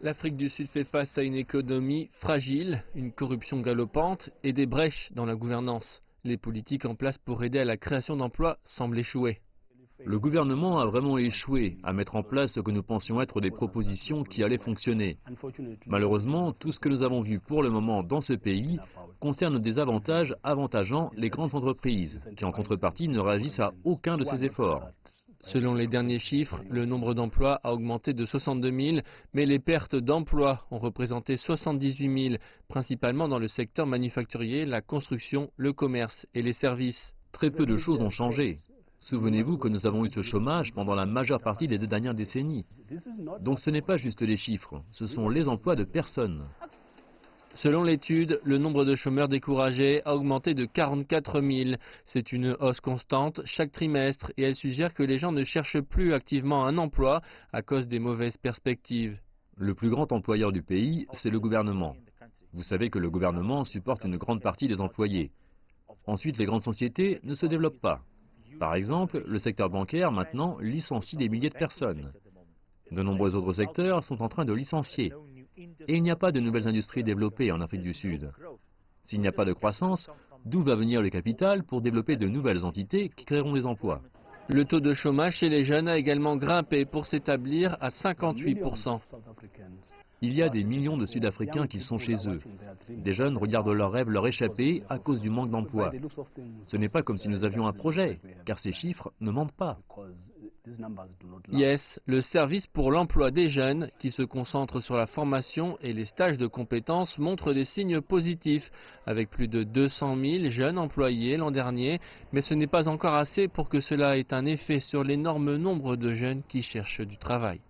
L'Afrique du Sud fait face à une économie fragile, une corruption galopante et des brèches dans la gouvernance. Les politiques en place pour aider à la création d'emplois semblent échouer. Le gouvernement a vraiment échoué à mettre en place ce que nous pensions être des propositions qui allaient fonctionner. Malheureusement, tout ce que nous avons vu pour le moment dans ce pays concerne des avantages avantageant les grandes entreprises, qui en contrepartie ne réagissent à aucun de ces efforts. Selon les derniers chiffres, le nombre d'emplois a augmenté de 62 000, mais les pertes d'emplois ont représenté 78 000, principalement dans le secteur manufacturier, la construction, le commerce et les services. Très peu de choses ont changé. Souvenez-vous que nous avons eu ce chômage pendant la majeure partie des 2 dernières décennies. Donc ce n'est pas juste les chiffres, ce sont les emplois de personnes. Selon l'étude, le nombre de chômeurs découragés a augmenté de 44 000. C'est une hausse constante chaque trimestre et elle suggère que les gens ne cherchent plus activement un emploi à cause des mauvaises perspectives. Le plus grand employeur du pays, c'est le gouvernement. Vous savez que le gouvernement supporte une grande partie des employés. Ensuite, les grandes sociétés ne se développent pas. Par exemple, le secteur bancaire, maintenant, licencie des milliers de personnes. De nombreux autres secteurs sont en train de licencier. Et il n'y a pas de nouvelles industries développées en Afrique du Sud. S'il n'y a pas de croissance, d'où va venir le capital pour développer de nouvelles entités qui créeront des emplois? Le taux de chômage chez les jeunes a également grimpé pour s'établir à 58%. Il y a des millions de Sud-Africains qui sont chez eux. Des jeunes regardent leurs rêves leur échapper à cause du manque d'emploi. Ce n'est pas comme si nous avions un projet, car ces chiffres ne mentent pas. Yes, le service pour l'emploi des jeunes, qui se concentre sur la formation et les stages de compétences, montre des signes positifs, avec plus de 200 000 jeunes employés l'an dernier, mais ce n'est pas encore assez pour que cela ait un effet sur l'énorme nombre de jeunes qui cherchent du travail.